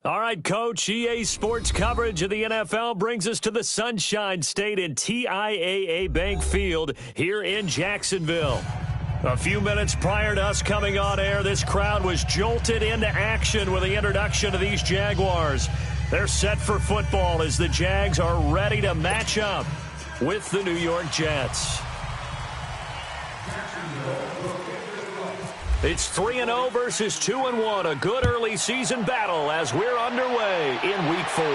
All right, Coach, EA Sports coverage of the NFL brings us to the Sunshine State in TIAA Bank Field here in Jacksonville. A few minutes prior to us coming on air, this crowd was jolted into action with the introduction of these Jaguars. They're set for football as the Jags are ready to match up with the New York Jets. It's 3-0 versus 2-1, a good early season battle as we're underway in Week 4.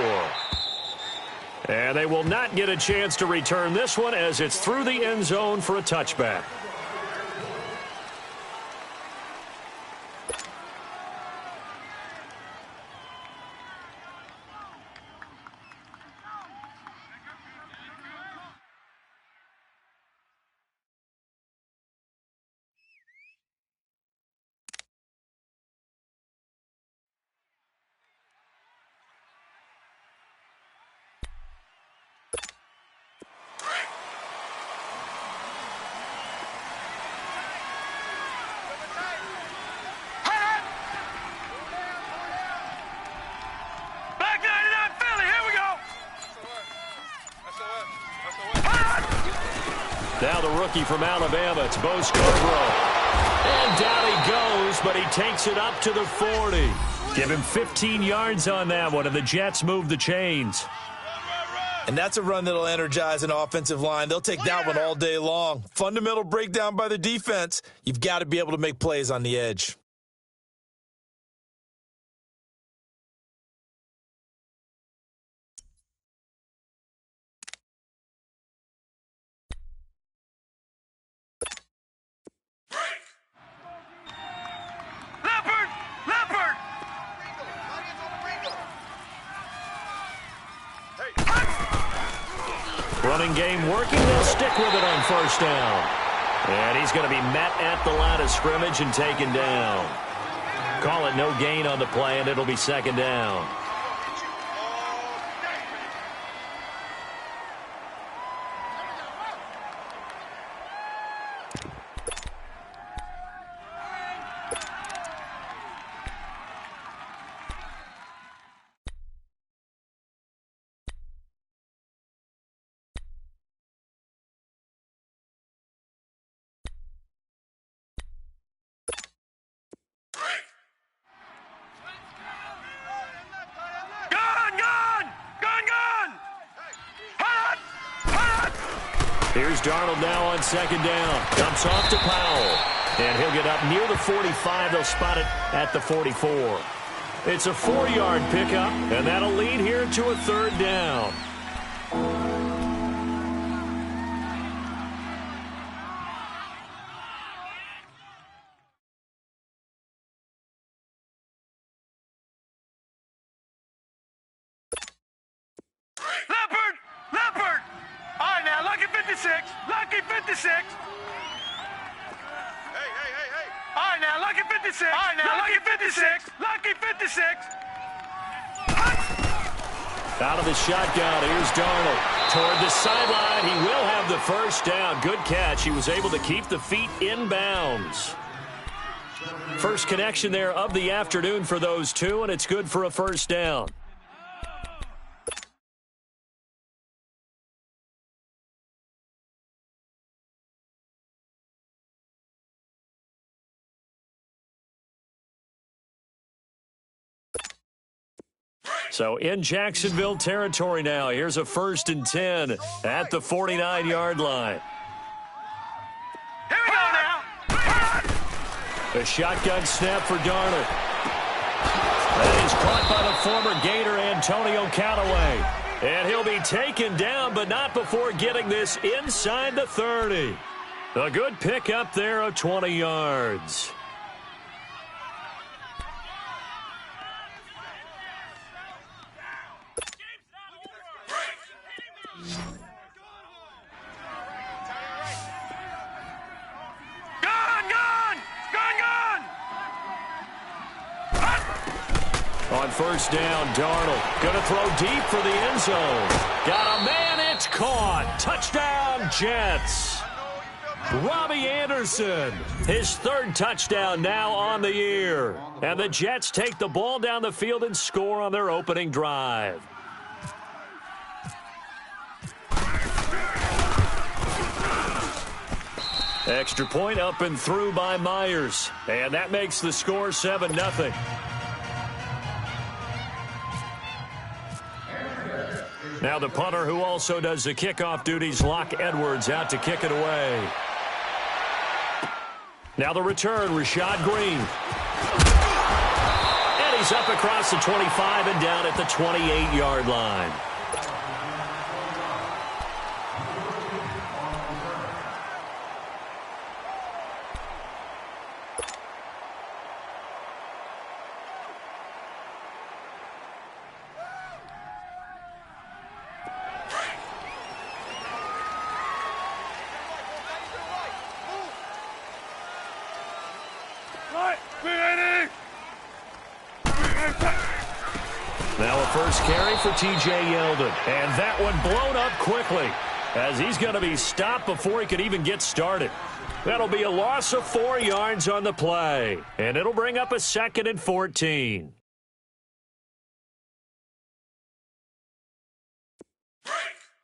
And they will not get a chance to return this one as it's through the end zone for a touchback. Now the rookie from Alabama, it's Bo Scarborough. And down he goes, but he takes it up to the 40. Give him 15 yards on that one, and the Jets move the chains. And that's a run that'll energize an offensive line. They'll take that one all day long. Fundamental breakdown by the defense. You've got to be able to make plays on the edge. Running game working. They'll stick with it on first down. And he's going to be met at the line of scrimmage and taken down. Call it no gain on the play, and it'll be second down. Here's Darnold now on second down. Dumps off to Powell. And he'll get up near the 45. They'll spot it at the 44. It's a 4-yard pickup, and that'll lead here to a third down. Lucky 56. Hey. All right, now, Lucky 56. All right, now, Lucky 56. Lucky 56. Out of the shotgun, here's Darnold. Toward the sideline, he will have the first down. Good catch. He was able to keep the feet in bounds. First connection there of the afternoon for those two, and it's good for a first down. So in Jacksonville territory now. Here's a 1st and 10 at the 49-yard line. Here we go now. A shotgun snap for Darnold. That is caught by the former Gator Antonio Callaway. And he'll be taken down, but not before getting this inside the 30. A good pickup there of 20 yards. On first down, Darnold going to throw deep for the end zone. Got a man, it's caught. Touchdown, Jets. Robbie Anderson, his third touchdown now on the year. And the Jets take the ball down the field and score on their opening drive. Extra point up and through by Myers. And that makes the score 7-0. Now the punter, who also does the kickoff duties, Locke Edwards, out to kick it away. Now the return, Rashad Green. And he's up across the 25 and down at the 28-yard line. Now a first carry for T.J. Yeldon. And that one blown up quickly as he's going to be stopped before he could even get started. That'll be a loss of 4 yards on the play. And it'll bring up a 2nd and 14.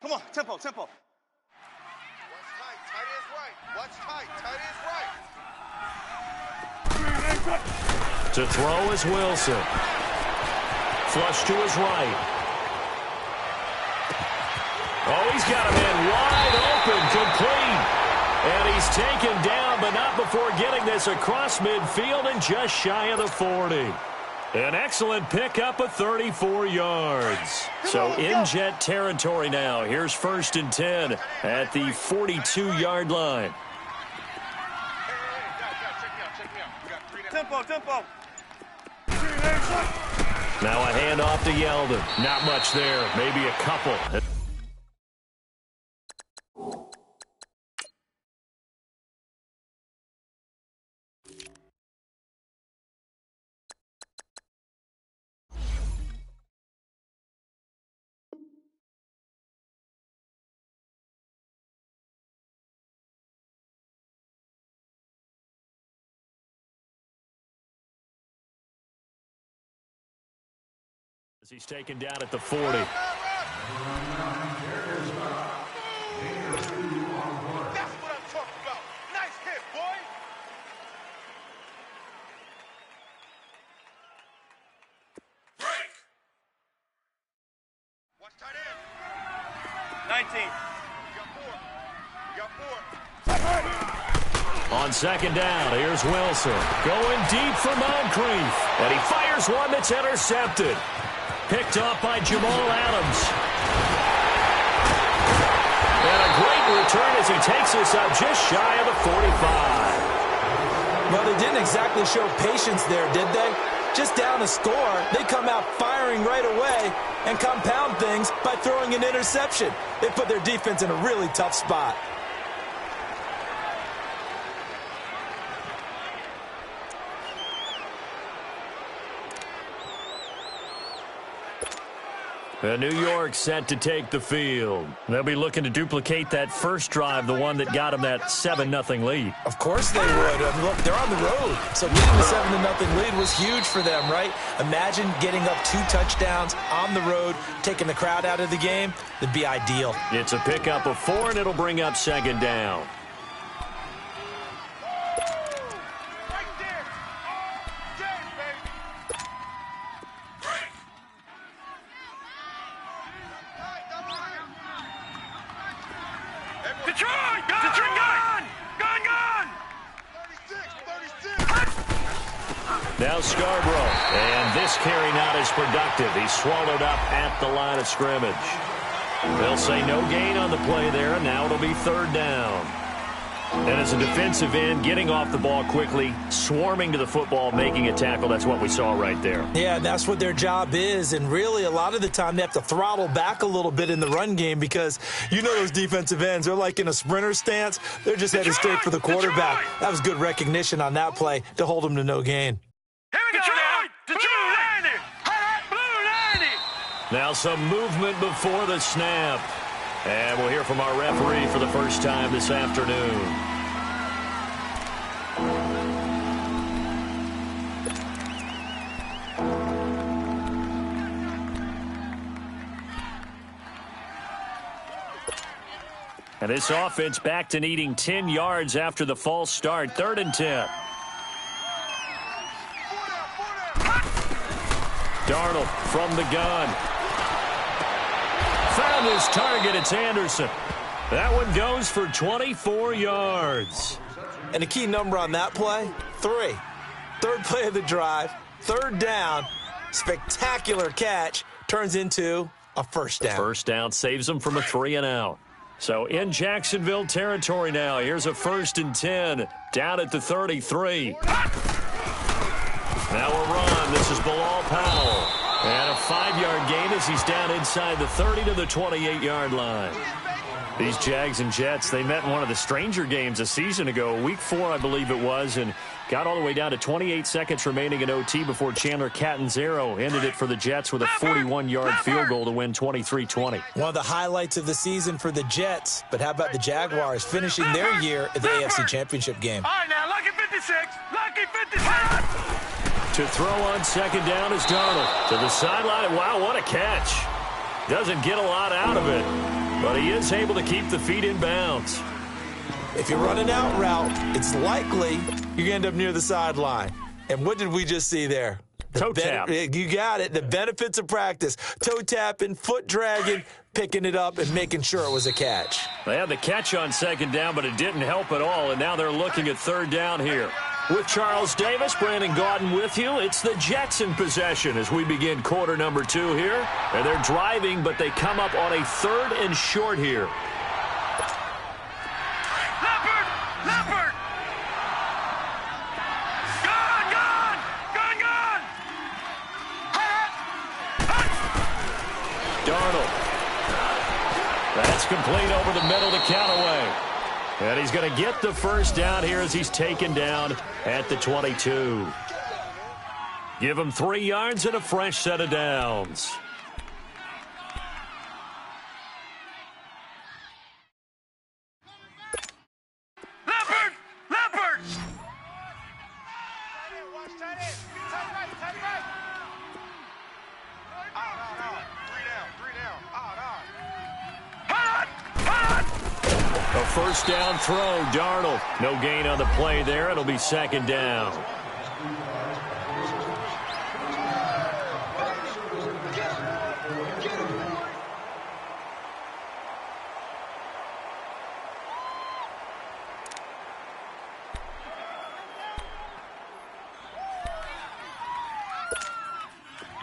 Come on, tempo, tempo. Watch tight is right. To throw is Wilson. Flush to his right. Oh, he's got a man wide open, complete. And he's taken down, but not before getting this across midfield and just shy of the 40. An excellent pickup of 34 yards. So in Jet territory now. Here's 1st and 10 at the 42-yard line. Tempo, tempo. Now a handoff to Yeldon. Not much there. Maybe a couple. As he's taken down at the 40. That's what I'm talking about. Nice hit, boy. Break. Watch tight end. 19. You got four. On 2nd down, here's Wilson. Going deep for Moncrief. And he fires one that's intercepted. Picked off by Jamal Adams. And a great return as he takes us up just shy of the 45. Well, they didn't exactly show patience there, did they? Just down a score, they come out firing right away and compound things by throwing an interception. They put their defense in a really tough spot. New York set to take the field. They'll be looking to duplicate that first drive, the one that got them that 7-0 lead. Of course they would. I mean, look, they're on the road. So getting the 7-0 lead was huge for them, right? Imagine getting up 2 touchdowns on the road, taking the crowd out of the game. That'd be ideal. It's a pickup of 4, and it'll bring up 2nd down. Now Scarborough, and this carry not as productive. He's swallowed up at the line of scrimmage. They'll say no gain on the play there, and now it'll be 3rd down. And as a defensive end, getting off the ball quickly, swarming to the football, making a tackle, that's what we saw right there. Yeah, that's what their job is, and really a lot of the time they have to throttle back a little bit in the run game because you know those defensive ends, they're like in a sprinter stance. They're just headed straight for the quarterback. That was good recognition on that play to hold them to no gain. Here we go now. Blue 90. Now some movement before the snap. And we'll hear from our referee for the first time this afternoon. And this offense back to needing 10 yards after the false start. 3rd and 10. Darnold from the gun. Found his target. It's Anderson. That one goes for 24 yards. And the key number on that play, 3. 3rd play of the drive, 3rd down, spectacular catch, turns into a first down. First down saves them from a 3-and-out. So in Jacksonville territory now. Here's a 1st and 10 down at the 33. Now a run. This is Bilal Powell. And a 5-yard gain as he's down inside the 30 to the 28-yard line. These Jags and Jets, they met in one of the stranger games a season ago, week 4, I believe it was, and got all the way down to 28 seconds remaining in OT before Chandler Catanzaro ended it for the Jets with a 41-yard field goal to win 23-20. One of the highlights of the season for the Jets, but how about the Jaguars finishing their year at the AFC Championship game? All right, now, lucky 56. Lucky 56. To throw on 2nd down is Darnold. To the sideline. Wow, what a catch. Doesn't get a lot out of it, but he is able to keep the feet in bounds. If you're running out route, it's likely you're going to end up near the sideline. And what did we just see there? Toe tap. You got it. The benefits of practice. Toe tapping, foot dragging, picking it up, and making sure it was a catch. They had the catch on 2nd down, but it didn't help at all, and now they're looking at 3rd down here. With Charles Davis, Brandon Gaudin with you. It's the Jets in possession as we begin quarter number 2 here. And they're driving, but they come up on a 3rd and short here. Leopard! Gone! Darnold. That's complete over the middle to Callaway. And he's going to get the first down here as he's taken down at the 22. Give him 3 yards and a fresh set of downs. Leopard! Watch tight end. Tight right. Out. 3 down. Out. A first down throw, Darnold. No gain on the play there. It'll be 2nd down.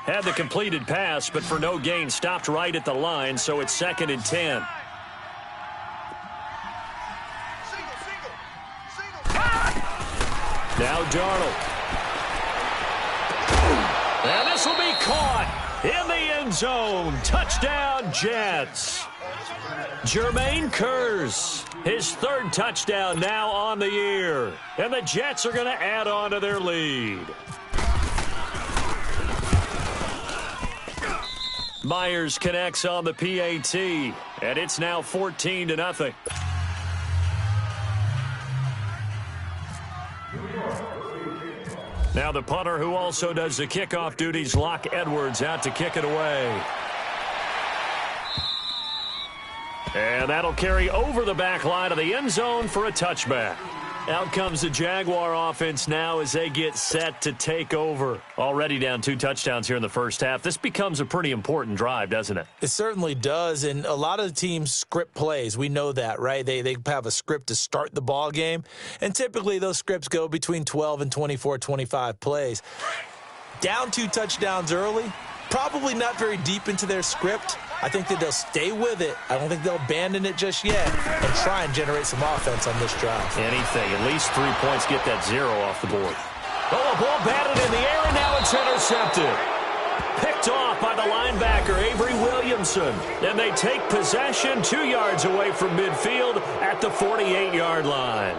Had the completed pass, but for no gain, stopped right at the line, so it's 2nd and 10. Now Darnold. And this will be caught in the end zone. Touchdown, Jets. Jermaine Kearse, his 3rd touchdown now on the year. And the Jets are going to add on to their lead. Myers connects on the PAT, and it's now 14-0. Now the punter who also does the kickoff duties, Locke Edwards, out to kick it away. And that'll carry over the back line of the end zone for a touchback. Out comes the Jaguar offense now as they get set to take over. Already down 2 touchdowns here in the first half. This becomes a pretty important drive, doesn't it? It certainly does, and a lot of the teams script plays. We know that, right? They have a script to start the ball game, and typically those scripts go between 12 and 24, 25 plays. Down 2 touchdowns early, probably not very deep into their script. I think that they'll stay with it. I don't think they'll abandon it just yet and try and generate some offense on this drive. Anything. At least 3 points, get that 0 off the board. Oh, a ball batted in the air, and now it's intercepted. Picked off by the linebacker, Avery Williamson. And they take possession 2 yards away from midfield at the 48-yard line.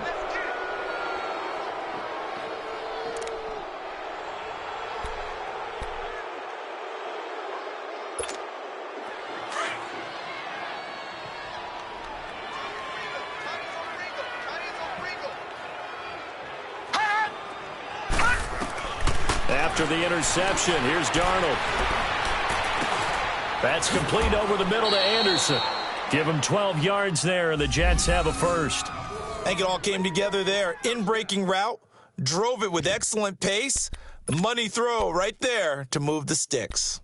After the interception, here's Darnold. That's complete over the middle to Anderson. Give them 12 yards there, and the Jets have a first. I think it all came together there. In-breaking route, drove it with excellent pace. The money throw right there to move the sticks.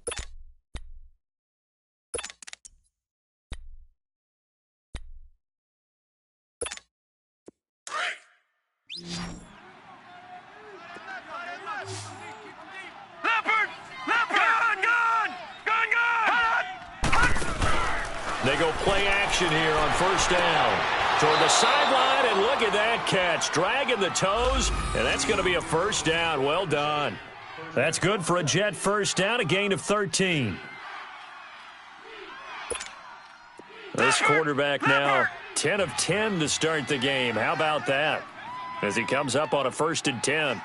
They go play action here on first down. Toward the sideline, and look at that catch. Dragging the toes, and that's going to be a first down. Well done. That's good for a Jet first down, a gain of 13. This quarterback now 10 of 10 to start the game. How about that? As he comes up on a 1st and 10.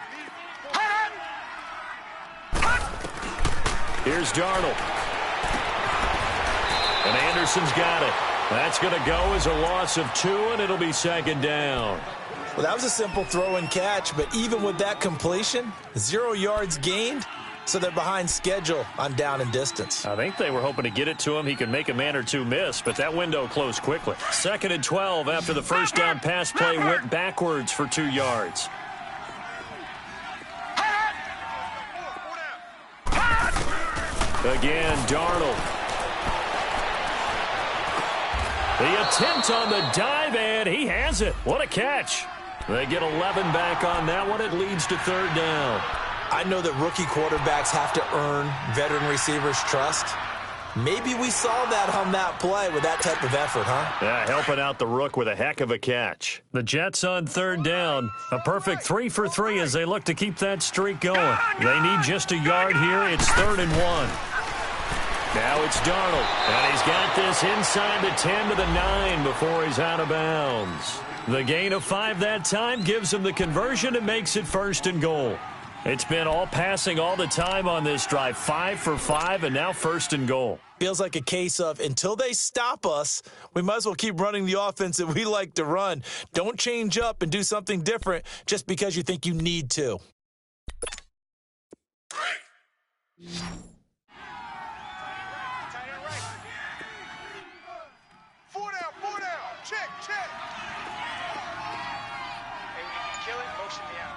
Here's Darnold. And Anderson's got it. That's going to go as a loss of 2, and it'll be 2nd down. Well, that was a simple throw and catch, but even with that completion, 0 yards gained, so they're behind schedule on down and distance. I think they were hoping to get it to him. He could make a man or two miss, but that window closed quickly. 2nd and 12 after the first down pass play went backwards for 2 yards. Again, Darnold. The attempt on the dive, and he has it. What a catch. They get 11 back on that one. It leads to 3rd down. I know that rookie quarterbacks have to earn veteran receivers' trust. Maybe we saw that on that play with that type of effort, huh? Yeah, helping out the rook with a heck of a catch. The Jets on 3rd down. A perfect 3 for 3 as they look to keep that streak going. They need just a yard here. It's 3rd and 1. Now it's Darnold, and he's got this inside the 10 to the 9 before he's out of bounds. The gain of 5 that time gives him the conversion and makes it 1st and goal. It's been all passing all the time on this drive. 5 for 5, and now 1st and goal. Feels like a case of until they stop us, we might as well keep running the offense that we like to run. Don't change up and do something different just because you think you need to. Check. Hey, when you kill it, motion me out.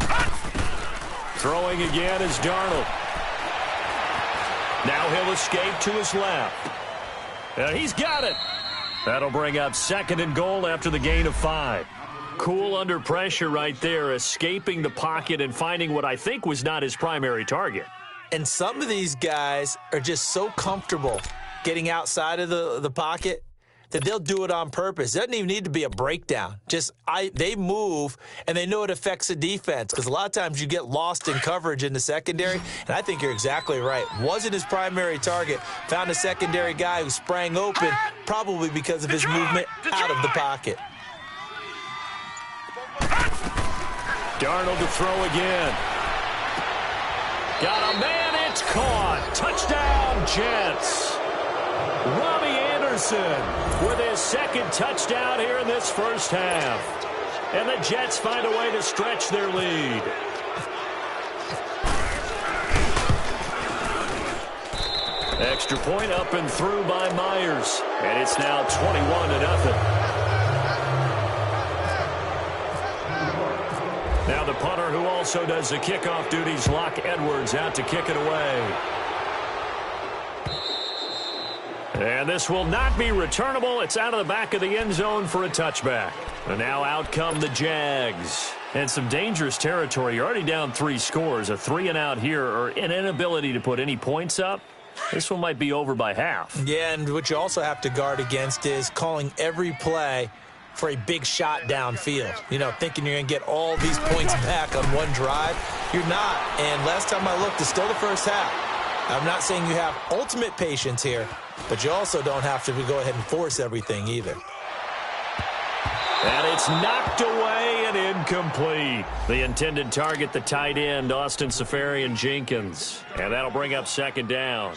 Throwing again is Darnold. Now he'll escape to his left. And he's got it. That'll bring up 2nd and goal after the gain of 5. Cool under pressure right there, escaping the pocket and finding what I think was not his primary target. And some of these guys are just so comfortable getting outside of the pocket that they'll do it on purpose. It doesn't even need to be a breakdown. They move, and they know it affects the defense because a lot of times you get lost in coverage in the secondary, and I think you're exactly right. Wasn't his primary target. Found a secondary guy who sprang open, probably because of his movement out of the pocket. Darnold to throw again. Got a man, it's caught. Touchdown, Jets. Robbie Anderson with his 2nd touchdown here in this first half. And the Jets find a way to stretch their lead. Extra point up and through by Myers. And it's now 21-0. Now the punter who also does the kickoff duties, Locke Edwards, out to kick it away. And this will not be returnable. It's out of the back of the end zone for a touchback. And now out come the Jags. And some dangerous territory. You're already down 3 scores. A 3-and-out here, or an inability to put any points up. This one might be over by half. Yeah, and what you also have to guard against is calling every play for a big shot downfield. You know, thinking you're going to get all these points back on one drive. You're not. And last time I looked, it's still the first half. I'm not saying you have ultimate patience here, but you also don't have to go ahead and force everything either. And it's knocked away and incomplete. The intended target, the tight end, Austin Seferian-Jenkins. And that'll bring up 2nd down.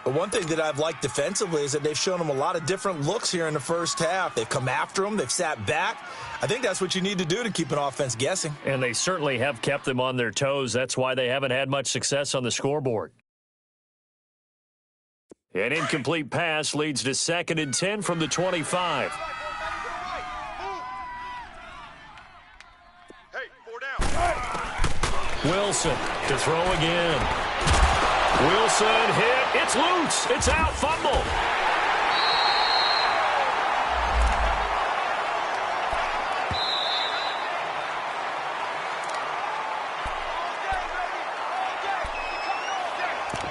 But one thing that I've liked defensively is that they've shown them a lot of different looks here in the first half. They've come after them. They've sat back. I think that's what you need to do to keep an offense guessing. And they certainly have kept them on their toes. That's why they haven't had much success on the scoreboard. An incomplete pass leads to 2nd and 10 from the 25. Hey, 4 down. Wilson to throw again. Wilson hit. It's loose. It's out. Fumble.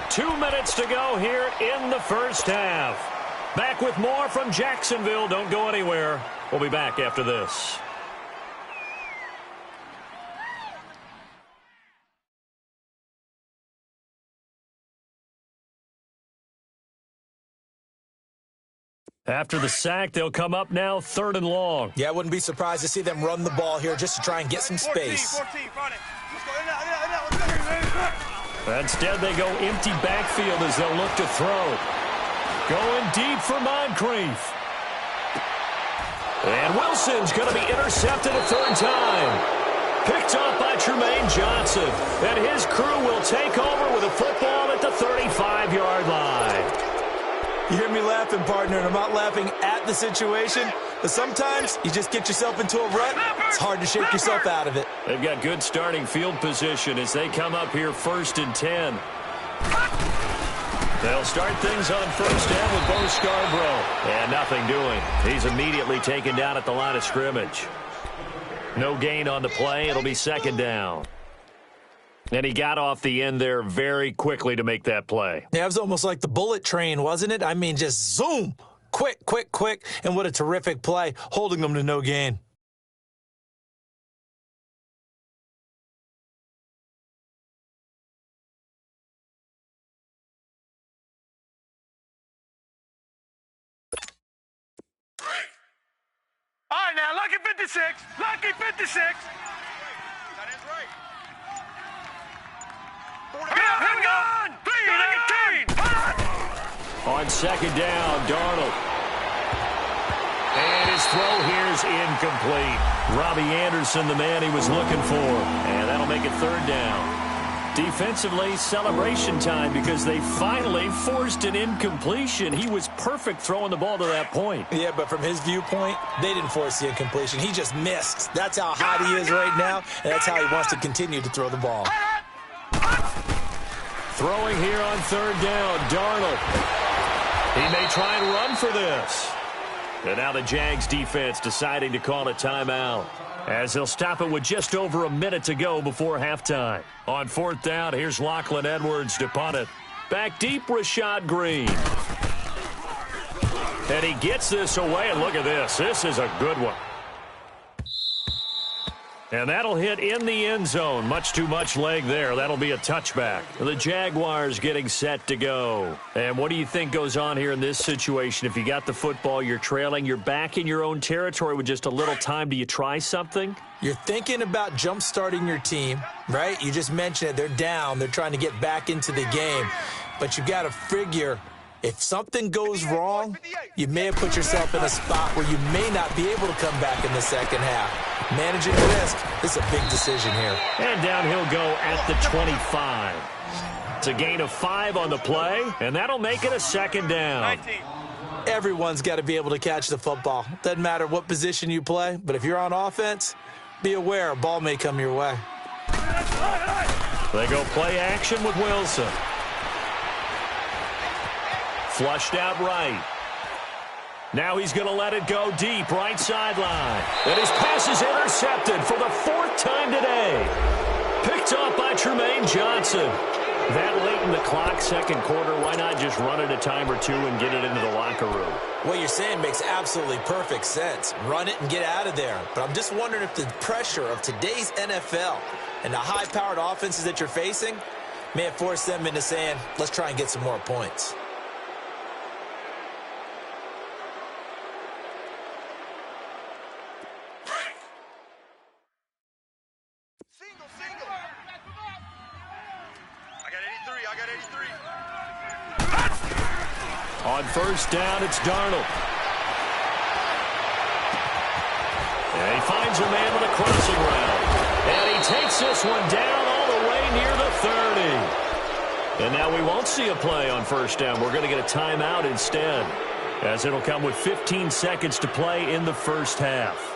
Two minutes to go here in the first half. Back with more from Jacksonville. Don't go anywhere. We'll be back after this. After the sack, they'll come up now 3rd and long. Yeah, I wouldn't be surprised to see them run the ball here just to try and get some space. 14, run it. Let's go. Let's go. Instead, they go empty backfield as they'll look to throw. Going deep for Moncrief. And Wilson's going to be intercepted a 3rd time. Picked off by Tremaine Johnson. And his crew will take over with a football at the 35-yard line. You hear me laughing, partner, and I'm not laughing at the situation, but sometimes you just get yourself into a rut. It's hard to shake yourself out of it. They've got good starting field position as they come up here 1st and 10. They'll start things on 1st down with Bo Scarborough. And nothing doing. He's immediately taken down at the line of scrimmage. No gain on the play. It'll be 2nd down. And he got off the end there very quickly to make that play. Yeah, it was almost like the bullet train, wasn't it? I mean, just zoom. Quick, quick, quick. And what a terrific play, holding them to no gain. All right, now, lucky 56. Lucky 56. That is right. Here we go. 3-19. On 2nd down, Darnold. And his throw here's incomplete. Robbie Anderson, the man he was looking for. And that'll make it 3rd down. Defensively, celebration time because they finally forced an incompletion. He was perfect throwing the ball to that point. Yeah, but from his viewpoint, they didn't force the incompletion. He just missed. That's how hot he is right now, and that's how he wants to continue to throw the ball. Throwing here on 3rd down, Darnold. He may try and run for this. And now the Jags defense deciding to call a timeout, as they'll stop it with just over a minute to go before halftime. On 4th down, here's Lachlan Edwards to punt it. Back deep, Rashad Green. And he gets this away, and look at this. This is a good one. And that'll hit in the end zone. Much too much leg there. That'll be a touchback. The Jaguars getting set to go. And what do you think goes on here in this situation? If you got the football, you're trailing, you're back in your own territory with just a little time. Do you try something? You're thinking about jump-starting your team, right? You just mentioned it. They're down. They're trying to get back into the game. But you got to figure, if something goes wrong, you may have put yourself in a spot where you may not be able to come back in the second half. Managing risk, this is a big decision here. And down he'll go at the 25. It's a gain of 5 on the play, and that'll make it a 2nd down. 19. Everyone's got to be able to catch the football. Doesn't matter what position you play, but if you're on offense, be aware a ball may come your way. They go play action with Wilson. Flushed out right. Now he's going to let it go deep, right sideline. And his pass is intercepted for the 4th time today. Picked off by Tremaine Johnson. That late in the clock, 2nd quarter, why not just run it a time or two and get it into the locker room? What you're saying makes absolutely perfect sense. Run it and get out of there. But I'm just wondering if the pressure of today's NFL and the high-powered offenses that you're facing may have forced them into saying, let's try and get some more points. On 1st down, it's Darnold. And he finds a man with a crossing route. And he takes this one down all the way near the 30. And now we won't see a play on first down. We're going to get a timeout instead, as it'll come with 15 seconds to play in the first half.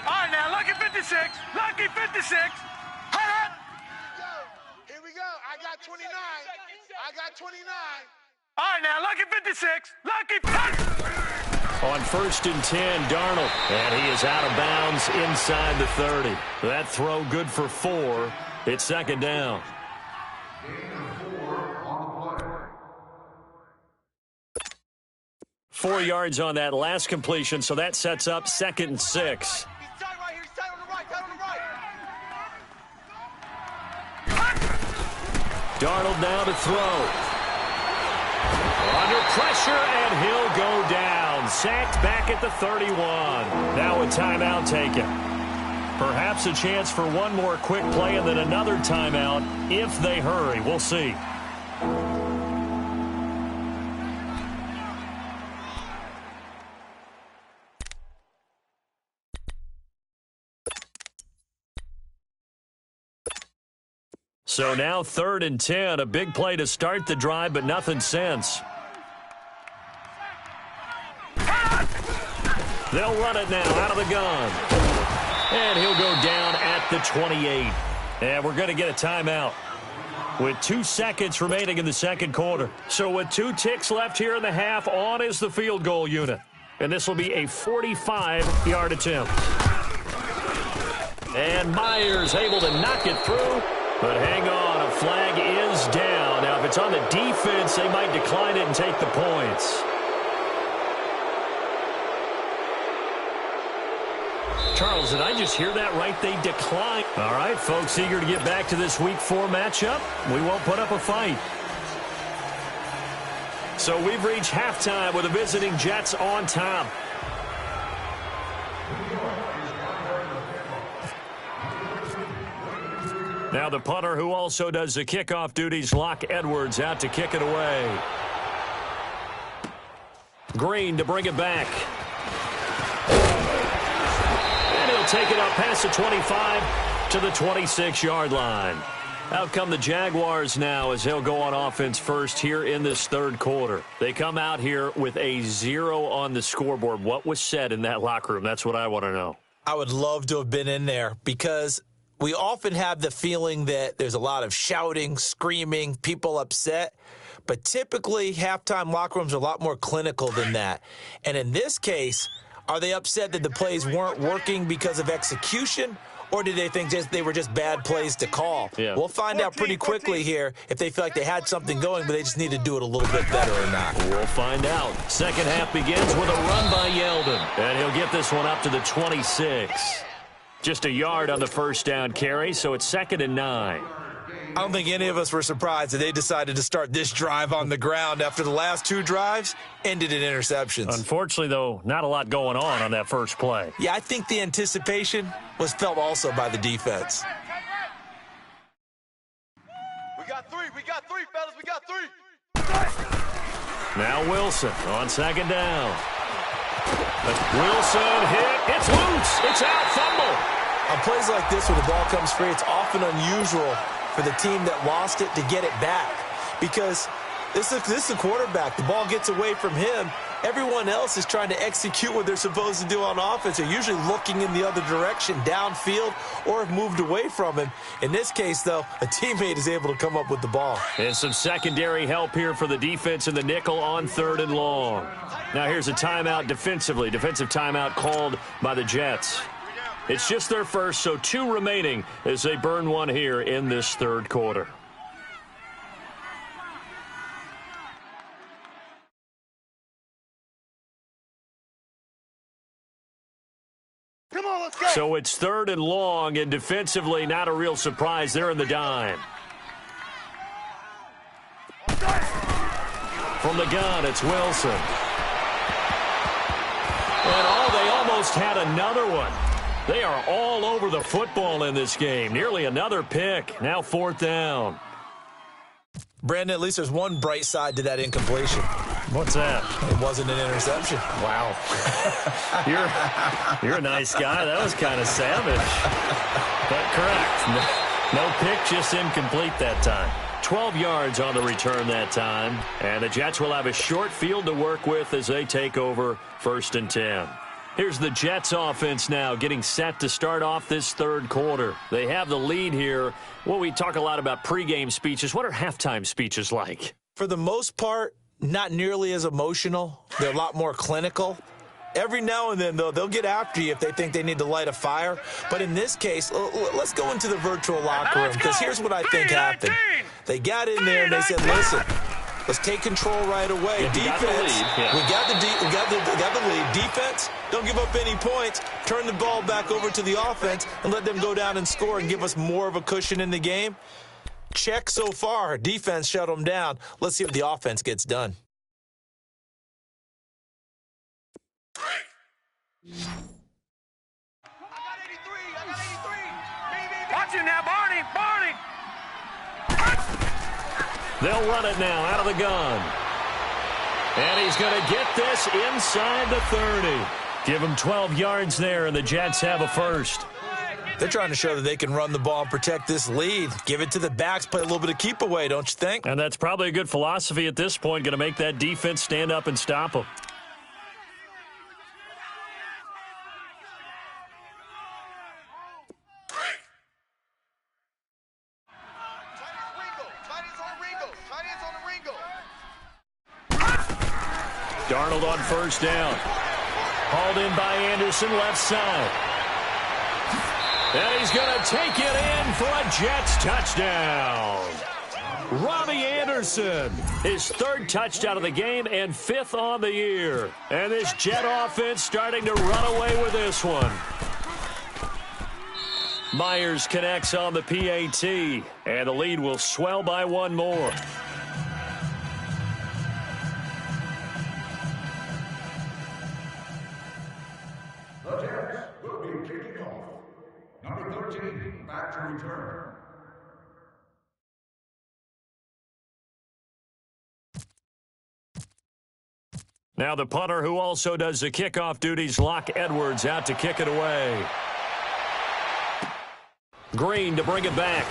All right, now, lucky 56. Lucky 56. Hut. Here we go. I got 29. I got 29. All right, now, lucky 56. Lucky. On 1st and 10, Darnold. And he is out of bounds inside the 30. That throw good for 4. It's second down. Four yards on that last completion, so that sets up 2nd and 6. He's tight right here. He's tight on the right. Tight on the right. Darnold now to throw. Under pressure, and he'll go down. Sacked back at the 31. Now a timeout taken. Perhaps a chance for one more quick play and then another timeout if they hurry. We'll see. So now 3rd and 10, a big play to start the drive, but nothing since. They'll run it now out of the gun. And he'll go down at the 28. And we're going to get a timeout with 2 seconds remaining in the second quarter. So with 2 ticks left here in the half, on is the field goal unit. And this will be a 45-yard attempt. And Myers able to knock it through. But hang on, a flag is down. Now, if it's on the defense, they might decline it and take the points. Charles, did I just hear that right? They decline. All right, folks, eager to get back to this Week 4 matchup. We won't put up a fight. So we've reached halftime with the visiting Jets on top. Now the punter, who also does the kickoff duties, Locke Edwards, out to kick it away. Green to bring it back. And he'll take it up past the 25 to the 26-yard line. Out come the Jaguars now as they'll go on offense first here in this third quarter. They come out here with a 0 on the scoreboard. What was said in that locker room? That's what I want to know. I would love to have been in there because we often have the feeling that there's a lot of shouting, screaming, people upset. But typically, halftime locker rooms are a lot more clinical than that. And in this case, are they upset that the plays weren't working because of execution? Or did they think they were just bad plays to call? Yeah. We'll find out pretty quickly here if they feel like they had something going, but they just need to do it a little bit better or not. We'll find out. Second half begins with a run by Yeldon. And he'll get this one up to the 26. Just a yard on the first down carry, so it's 2nd and 9. I don't think any of us were surprised that they decided to start this drive on the ground after the last 2 drives ended in interceptions. Unfortunately, though, not a lot going on that first play. Yeah, I think the anticipation was felt also by the defense. We got 3, fellas. We got 3. Now Wilson on 2nd down. Wilson hit. It's loose. It's out. Fumble. On plays like this where the ball comes free, it's often unusual for the team that lost it to get it back because this is a quarterback. The ball gets away from him. Everyone else is trying to execute what they're supposed to do on offense. They're usually looking in the other direction, downfield, or have moved away from him. In this case, though, a teammate is able to come up with the ball. And some secondary help here for the defense in the nickel on 3rd and long. Now here's a timeout defensively. Defensive timeout called by the Jets. It's just their first, so 2 remaining as they burn one here in this third quarter. Come on, let's go. So it's 3rd and long, and defensively not a real surprise. They're in the dime. From the gun, it's Wilson. And they almost had another one. They are all over the football in this game. Nearly another pick. Now 4th down. Brandon, at least there's one bright side to that incompletion. What's that? It wasn't an interception. Wow. You're a nice guy. That was kind of savage. But correct. No pick, just incomplete that time. 12 yards on the return that time. And the Jets will have a short field to work with as they take over 1st and 10. Here's the Jets offense now getting set to start off this 3rd quarter. They have the lead here. Well, we talk a lot about pregame speeches. What are halftime speeches like? For the most part, not nearly as emotional. They're a lot more clinical. Every now and then, though, they'll get after you if they think they need to light a fire. But in this case, let's go into the virtual locker room, because here's what I think happened. They got in there and they said, listen, let's take control right away. Defense, we got the lead. Defense, don't give up any points. Turn the ball back over to the offense and let them go down and score and give us more of a cushion in the game. Check so far. Defense shut them down. Let's see what the offense gets done. Watch him now, Barney. They'll run it now out of the gun. And he's going to get this inside the 30. Give him 12 yards there, and the Jets have a first. They're trying to show that they can run the ball and protect this lead. Give it to the backs, play a little bit of keep away, don't you think? And that's probably a good philosophy at this point, going to make that defense stand up and stop them. Darnold on 1st down. Hauled in by Anderson, left side. And he's going to take it in for a Jets touchdown. Robbie Anderson, his 3rd touchdown of the game and 5th on the year. And this Jet offense starting to run away with this one. Myers connects on the PAT, and the lead will swell by 1 more. The Jets will be kicking off. Number 13, back to return. Now the punter who also does the kickoff duties, Locke Edwards, out to kick it away. Green to bring it back.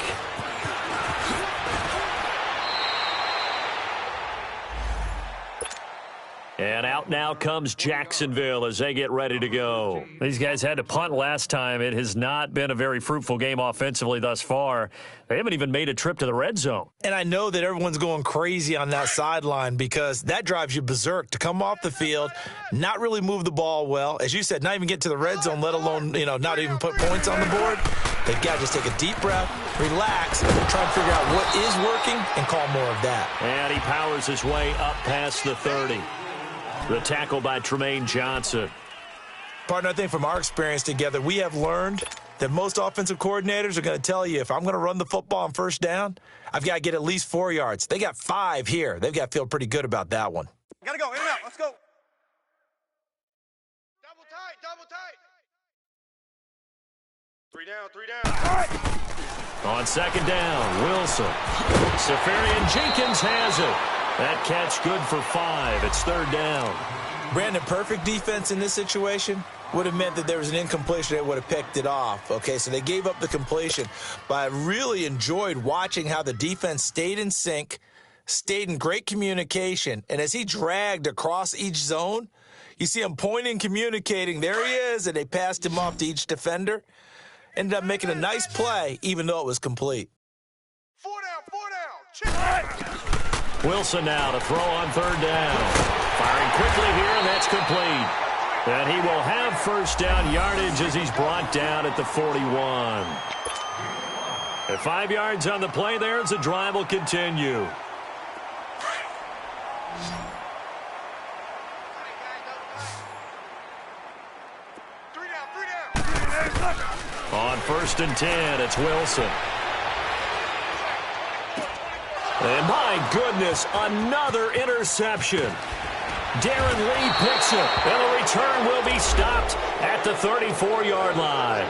And out now comes Jacksonville as they get ready to go. These guys had to punt last time. It has not been a very fruitful game offensively thus far. They haven't even made a trip to the red zone. And I know that everyone's going crazy on that sideline because that drives you berserk to come off the field, not really move the ball well. As you said, not even get to the red zone, let alone, not even put points on the board. They've got to just take a deep breath, relax, try and figure out what is working and call more of that. And he powers his way up past the 30. The tackle by Tremaine Johnson. Partner, I think from our experience together, we have learned that most offensive coordinators are going to tell you, if I'm going to run the football on 1st down, I've got to get at least 4 yards. They got 5 here. They've got to feel pretty good about that one. Gotta go, in and out, let's go. Double tight. 3 down. On 2nd down, Wilson. Safarian Jenkins has it. That catch good for 5. It's 3rd down. Brandon, perfect defense in this situation would have meant that there was an incompletion that would have picked it off. Okay, so they gave up the completion. But I really enjoyed watching how the defense stayed in sync, stayed in great communication. And as he dragged across each zone, you see him pointing, communicating. There he is, and they passed him off to each defender. Ended up making a nice play, even though it was complete. 4 down. Wilson now to throw on 3rd down. Firing quickly here, and that's complete. And he will have 1st down yardage as he's brought down at the 41. At 5 yards on the play there as the drive will continue. On 1st and 10, it's Wilson. And my goodness, another interception. Darren Lee picks it, and the return will be stopped at the 34-yard line.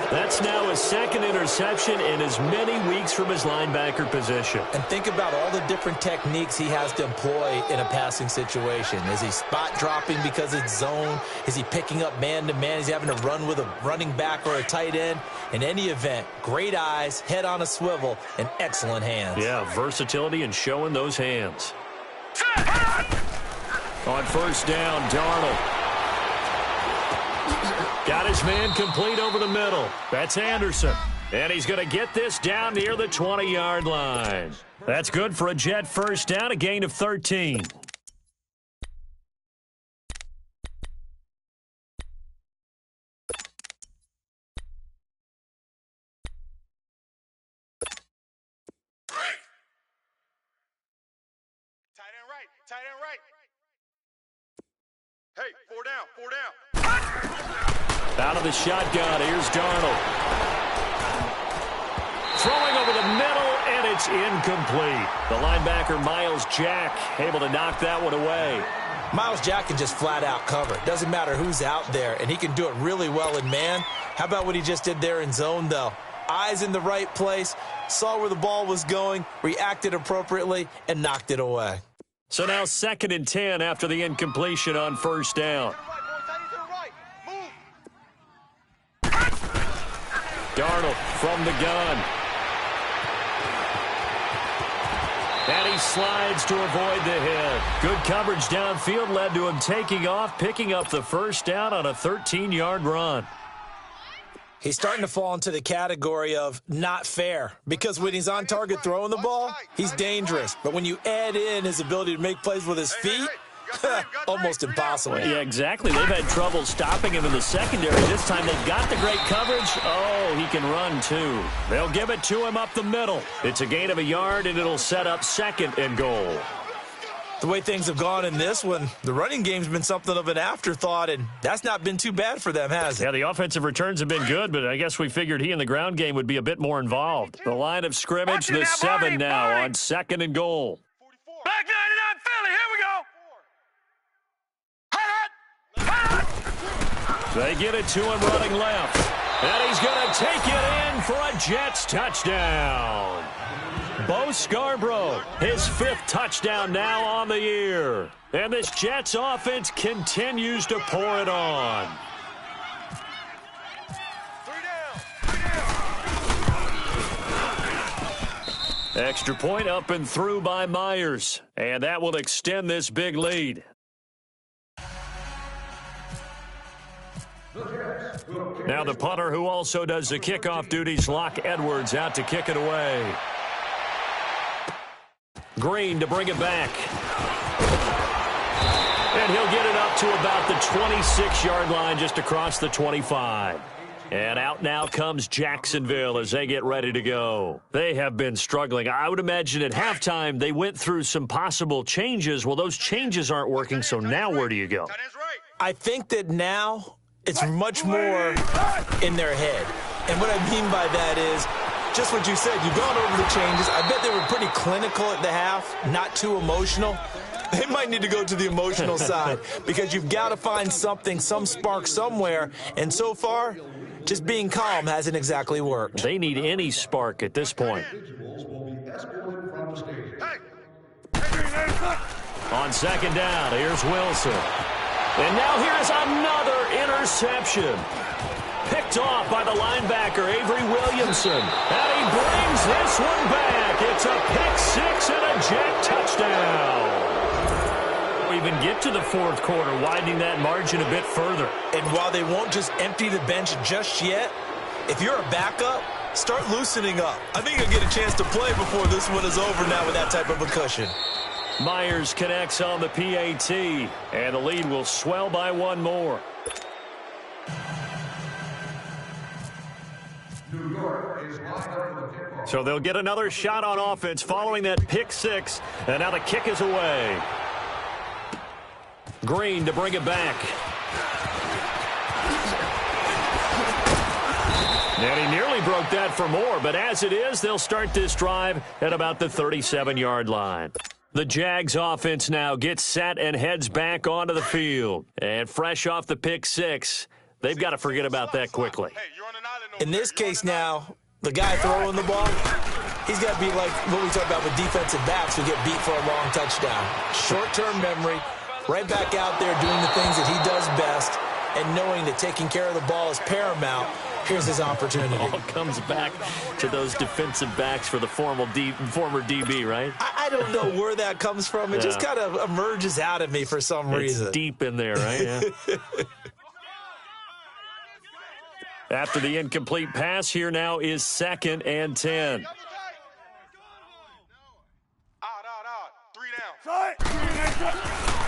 That's now his second interception in as many weeks from his linebacker position. And think about all the different techniques he has to employ in a passing situation. Is he spot dropping because it's zone? Is he picking up man-to-man? Is he having to run with a running back or a tight end? In any event, great eyes, head on a swivel, and excellent hands. Yeah, versatility and showing those hands. On first down, Darnold. Got his man complete over the middle. That's Anderson. And he's going to get this down near the 20-yard line. That's good for a Jet first down, a gain of 13. Tight end right. Hey, four down. Out of the shotgun, here's Darnold. Throwing over the middle, and it's incomplete. The linebacker, Miles Jack, able to knock that one away. Miles Jack can just flat out cover. Doesn't matter who's out there, and he can do it really well in man. How about what he just did there in zone, though? Eyes in the right place, saw where the ball was going, reacted appropriately, and knocked it away. So now 2nd and 10 after the incompletion on first down. Darnold from the gun. And he slides to avoid the hit. Good coverage downfield led to him taking off, picking up the first down on a 13-yard run. He's starting to fall into the category of not fair, because when he's on target throwing the ball, he's dangerous. But when you add in his ability to make plays with his feet, almost impossible. Yeah, exactly. They've had trouble stopping him in the secondary. This time they've got the great coverage. Oh, he can run, too. They'll give it to him up the middle. It's a gain of a yard, and it'll set up 2nd and goal. The way things have gone in this one, the running game's been something of an afterthought, and that's not been too bad for them, has it? Yeah, the offensive returns have been good, but I guess we figured he in the ground game would be a bit more involved. The line of scrimmage, the 7 now on 2nd and goal. Black 99 Philly, here we go. They get it to him running left. And he's going to take it in for a Jets touchdown. Bo Scarborough, his 5th touchdown now on the year. And this Jets offense continues to pour it on. 3 down. Extra point up and through by Myers. And that will extend this big lead. Now the punter, who also does the kickoff duties, Locke Edwards, out to kick it away. Green to bring it back. And he'll get it up to about the 26-yard line, just across the 25. And out now comes Jacksonville as they get ready to go. They have been struggling. I would imagine at halftime they went through some possible changes. Well, those changes aren't working, so now where do you go? I think that now it's much more in their head. And what I mean by that is, just what you said, you've gone over the changes. I bet they were pretty clinical at the half, not too emotional. They might need to go to the emotional side, because you've got to find something, some spark somewhere. And so far, just being calm hasn't exactly worked. They need any spark at this point. On 2nd down, here's Wilson. And now here's another interception. Picked off by the linebacker, Avery Williamson. And he brings this one back. It's a pick-6 and a Jet touchdown. We even get to the 4th quarter, widening that margin a bit further. And while they won't just empty the bench just yet, if you're a backup, start loosening up. I think you'll get a chance to play before this one is over now with that type of a cushion. Myers connects on the PAT, and the lead will swell by one more. So they'll get another shot on offense following that pick-6, and now the kick is away. Green to bring it back. And he nearly broke that for more, but as it is, they'll start this drive at about the 37-yard line. The Jags offense now gets set and heads back onto the field. And fresh off the pick six, they've got to forget about that quickly. In this case now, the guy throwing the ball, he's got to be like what we talk about with defensive backs who get beat for a long touchdown. Short-term memory, right back out there doing the things that he does best, and knowing that taking care of the ball is paramount. Here's his opportunity. It all comes back to those defensive backs for the former DB, right? I don't know where that comes from. It just kind of emerges out of me for some reason. It's deep in there, right? Yeah. After the incomplete pass, here now is 2nd and 10.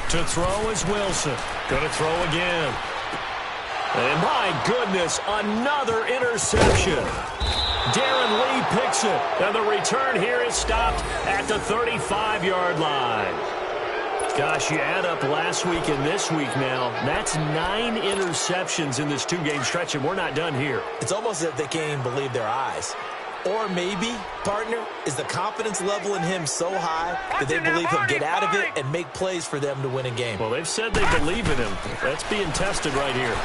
To throw is Wilson. Going to throw again. And my goodness, another interception. Darren Lee picks it. And the return here is stopped at the 35-yard line. Gosh, you add up last week and this week now, that's 9 interceptions in this 2-game stretch, and we're not done here. It's almost as if they can't even believe their eyes. Or maybe, partner, is the confidence level in him so high that they believe he'll get out of it and make plays for them to win a game. Well, they've said they believe in him. That's being tested right here.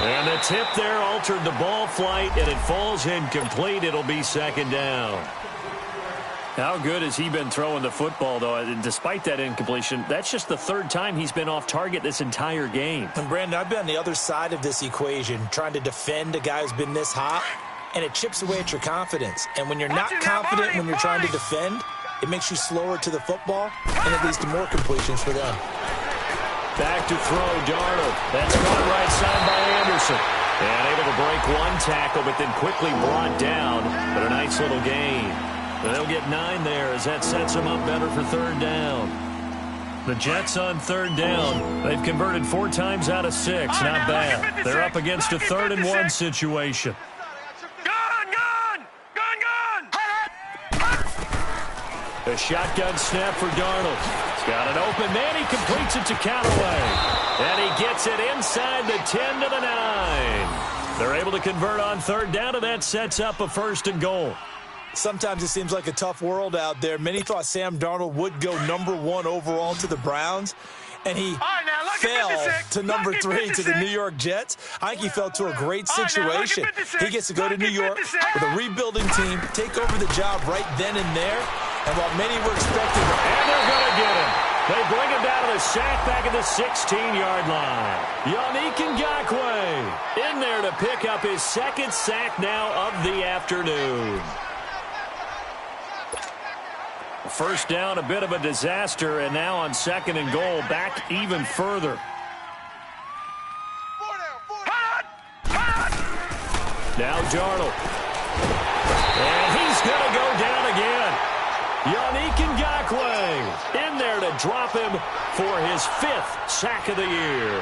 And the tip there altered the ball flight, and it falls incomplete. It'll be 2nd down. How good has he been throwing the football, though? And despite that incompletion, that's just the 3rd time he's been off target this entire game. And, Brandon, I've been on the other side of this equation, trying to defend a guy who's been this hot, and it chips away at your confidence. And when you're not confident when you're trying to defend, it makes you slower to the football, and it leads to more completions for them. Back to throw, Darnold. That's caught right side by Anderson. And able to break one tackle, but then quickly brought down. But a nice little gain. And they'll get 9 there as that sets them up better for 3rd down. The Jets on 3rd down. They've converted 4 times out of 6. Not bad. They're up against a 3rd and 1 situation. A shotgun snap for Darnold. He's got an open man. He completes it to Callaway. And he gets it inside the 10 to the 9. They're able to convert on 3rd down, and that sets up a 1st and goal. Sometimes it seems like a tough world out there. Many thought Sam Darnold would go number 1 overall to the Browns, and he fell to number 3 to the New York Jets. I think he fell to a great situation. He gets to go to New York with a rebuilding team, take over the job right then and there. And while many were expecting, and they're going to get him. They bring him down to the sack back at the 16-yard line. Yannick Ngakoue in there to pick up his 2nd sack now of the afternoon. 1st down, a bit of a disaster, and now on 2nd and goal, back even further. Now Darnold. And he's going to go down again. Yannick Ngakoue in there to drop him for his 5th sack of the year.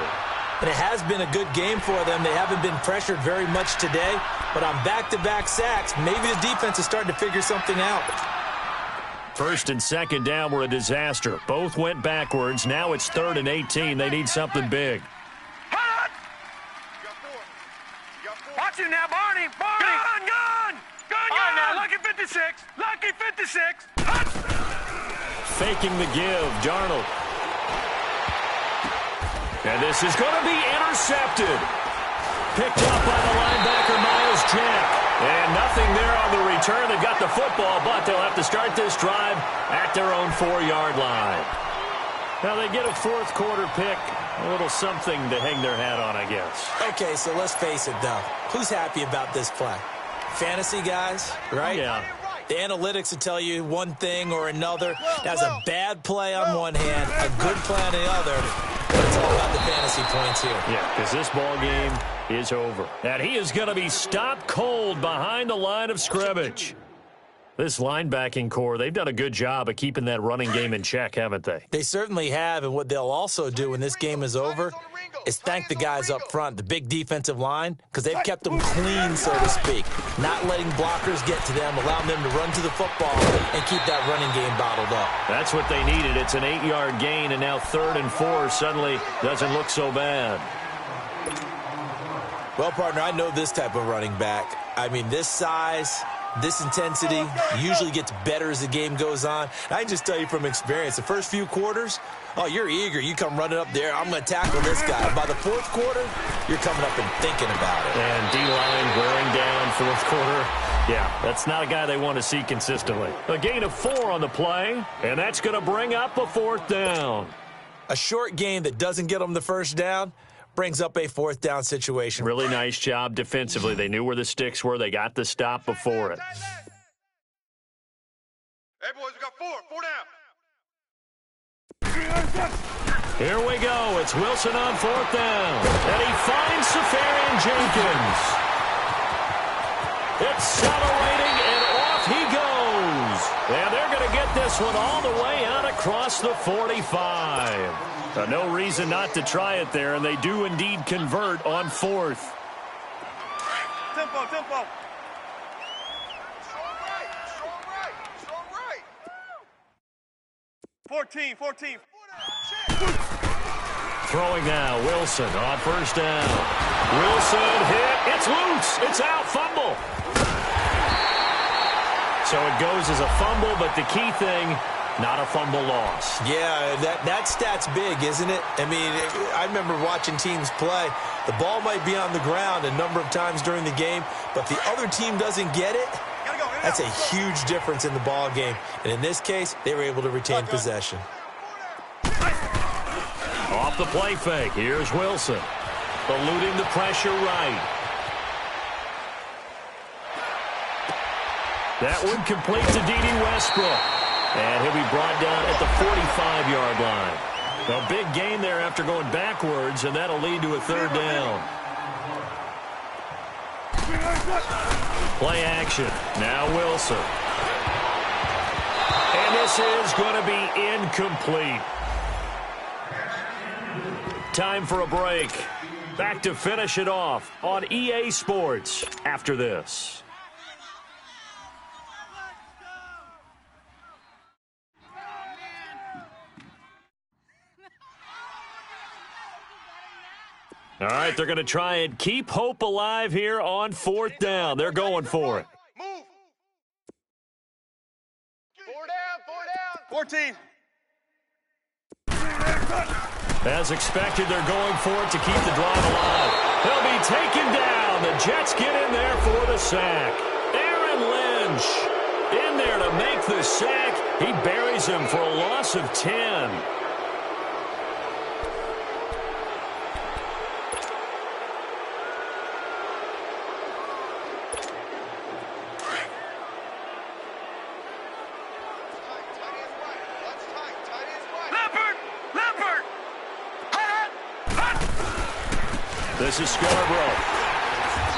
And it has been a good game for them. They haven't been pressured very much today, but on back-to-back sacks, maybe the defense is starting to figure something out. 1st and 2nd down were a disaster. Both went backwards. Now it's 3rd and 18. They need something big. Watch it now, Barney. Gun. All right, now, lucky 56. Lucky 56. Faking the give, Darnold. And this is going to be intercepted. Picked up by the linebacker, Miles Jack. And nothing there on the return. They've got the football, but they'll have to start this drive at their own 4-yard line. Now they get a 4th quarter pick. A little something to hang their hat on, I guess. Okay, so let's face it, though. Who's happy about this play? Fantasy guys, right? Yeah. The analytics will tell you one thing or another. That's a bad play on one hand, a good play on the other. But it's all about the fantasy points here. Yeah, because this ball game is over. And he is going to be stopped cold behind the line of scrimmage. This linebacking core, they've done a good job of keeping that running game in check, haven't they? They certainly have, and what they'll also do when this game is over is thank the guys up front, the big defensive line, because they've kept them clean, so to speak, not letting blockers get to them, allowing them to run to the football and keep that running game bottled up. That's what they needed. It's an 8-yard gain, and now 3rd and 4 suddenly doesn't look so bad. Well, partner, I know this type of running back. I mean, this size, This intensity usually gets better as the game goes on. I can just tell you from experience, the first few quarters, oh, you're eager. You come running up there, I'm going to tackle this guy. By the fourth quarter, you're coming up and thinking about it. And D-line wearing down fourth quarter. Yeah, that's not a guy they want to see consistently. A gain of 4 on the play, and that's going to bring up a 4th down. A short gain that doesn't get them the first down brings up a 4th down situation. Really nice job defensively. They knew where the sticks were. They got the stop before it. Hey, boys, we got 4 down. Here we go. It's Wilson on 4th down. And he finds Safarian Jenkins. Accelerating, and off he goes. And they're going to get this one all the way out across the 45. No reason not to try it there, and they do indeed convert on 4th. Tempo. Strong right. 14. Throwing now, Wilson on 1st down. Wilson hit. It's loose. It's out. Fumble. So it goes as a fumble, but the key thing, not a fumble loss. Yeah, that stat's big, isn't it? I mean, I remember watching teams play. The ball might be on the ground a number of times during the game, but the other team doesn't get it. That's a huge difference in the ball game. And in this case, they were able to retain possession. Off the play fake, here's Wilson. Eluding the pressure right. That one complete to D.D. Westbrook. And he'll be brought down at the 45-yard line. A big gain there after going backwards, and that'll lead to a 3rd down. Play action. Now Wilson. And this is going to be incomplete. Time for a break. Back to finish it off on EA Sports after this. All right, they're going to try and keep hope alive here on 4th down. They're going for it. Move. 4 down. 14. As expected, they're going for it to keep the drive alive. They'll be taken down. The Jets get in there for the sack. Aaron Lynch in there to make the sack. He buries him for a loss of 10. This is Scarborough.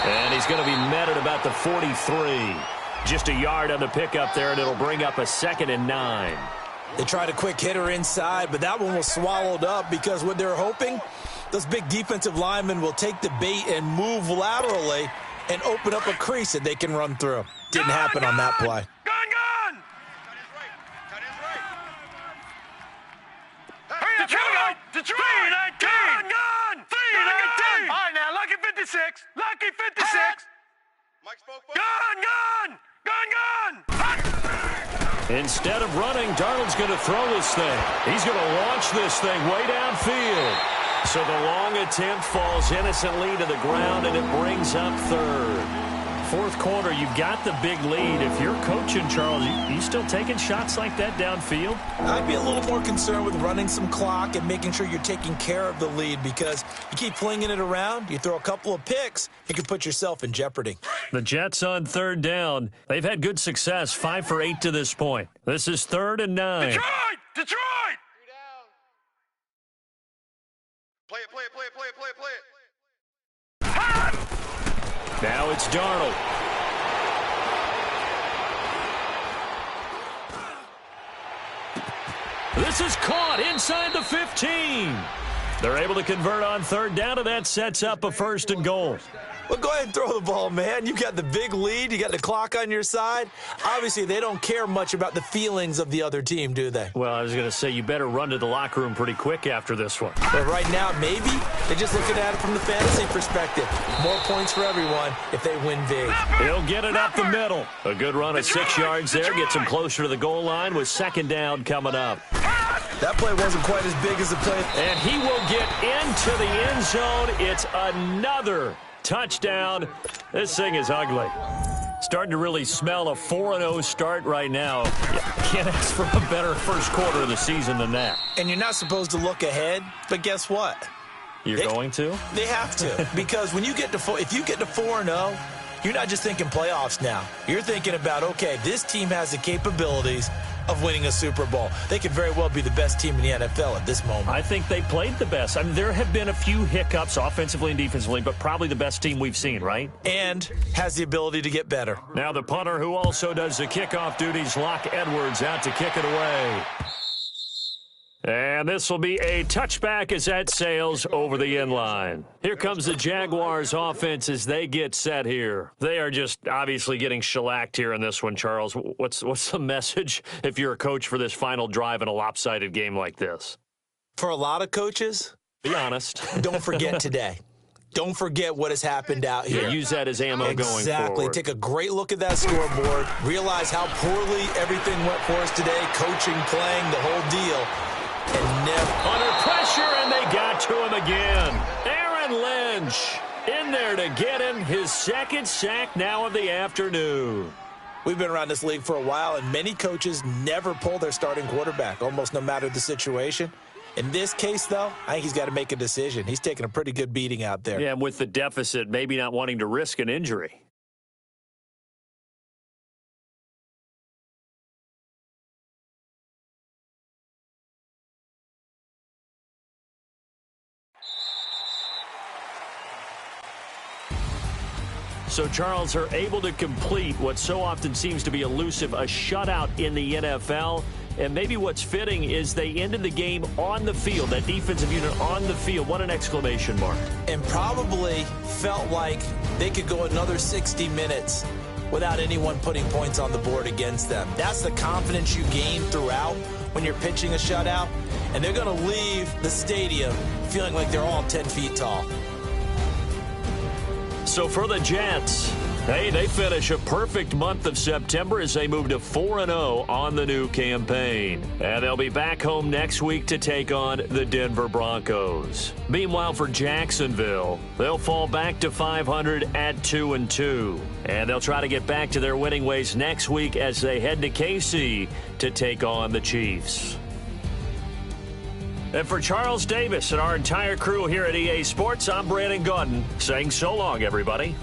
And he's going to be met at about the 43. Just a yard on the pickup there, and it'll bring up a 2nd and 9. They tried a quick hitter inside, but that one was swallowed up because what they're hoping, those big defensive linemen will take the bait and move laterally and open up a crease that they can run through. Didn't happen on that play. Gun! Detroit! 319! Gun! 319! All right, now, lucky 56. Lucky 56. Mike spoke for Gun! Instead of running, Darnold's going to throw this thing. He's going to launch this thing way downfield. So the long attempt falls innocently to the ground, and it brings up 3rd. 4th quarter, you've got the big lead. If you're coaching, Charles, you still taking shots like that downfield? I'd be a little more concerned with running some clock and making sure you're taking care of the lead, because you keep flinging it around, you throw a couple of picks, you can put yourself in jeopardy. The Jets on 3rd down. They've had good success, 5 for 8 to this point. This is 3rd and 9. Detroit! 3 down. Play it. Now it's Darnold. This is caught inside the 15. They're able to convert on third down, and that sets up a 1st and goal. Well, go ahead and throw the ball, man. You got the big lead. You got the clock on your side. Obviously, they don't care much about the feelings of the other team, do they? Well, I was going to say, you better run to the locker room pretty quick after this one. But right now, maybe they're just looking at it from the fantasy perspective. More points for everyone if they win big. He'll get it up the middle. A good run of 6 yards there. Gets him closer to the goal line with 2nd down coming up. That play wasn't quite as big as the play. And he will get into the end zone. It's another touchdown. This thing is ugly. Starting to really smell a 4-0 start right now. Can't ask for a better first quarter of the season than that. And you're not supposed to look ahead, but guess what? You're going to? They have to. Because when you get to if you get to 4-0, you're not just thinking playoffs now. You're thinking about, okay, this team has the capabilities of winning a Super Bowl. They could very well be the best team in the NFL at this moment. I think they played the best. I mean, there have been a few hiccups offensively and defensively, but probably the best team we've seen, right? And has the ability to get better. Now the punter who also does the kickoff duties, Locke Edwards, out to kick it away. And this will be a touchback as that sails over the end line. Here comes the Jaguars offense as they get set here. They are just obviously getting shellacked here in this one, Charles. What's the message if you're a coach for this final drive in a lopsided game like this? For a lot of coaches, be honest. Don't forget today. Don't forget what has happened out here. Yeah, use that as ammo going forward. Exactly. Take a great look at that scoreboard. Realize how poorly everything went for us today. Coaching, playing, the whole deal. And never under pressure, and they got to him again. Aaron Lynch in there to get him his 2nd sack now of the afternoon. We've been around this league for a while, and many coaches never pull their starting quarterback, almost no matter the situation. In this case, though, I think he's got to make a decision. He's taking a pretty good beating out there. Yeah, and with the deficit, maybe not wanting to risk an injury. So, Charles, are able to complete what so often seems to be elusive, a shutout in the NFL. And maybe what's fitting is they ended the game on the field, that defensive unit on the field. What an exclamation mark. And probably felt like they could go another 60 minutes without anyone putting points on the board against them. That's the confidence you gain throughout when you're pitching a shutout. And they're going to leave the stadium feeling like they're all 10 feet tall. So for the Jets, hey, they finish a perfect month of September as they move to 4-0 on the new campaign. And they'll be back home next week to take on the Denver Broncos. Meanwhile, for Jacksonville, they'll fall back to 500 at 2-2. And they'll try to get back to their winning ways next week as they head to KC to take on the Chiefs. And for Charles Davis and our entire crew here at EA Sports, I'm Brandon Gaudin saying so long, everybody.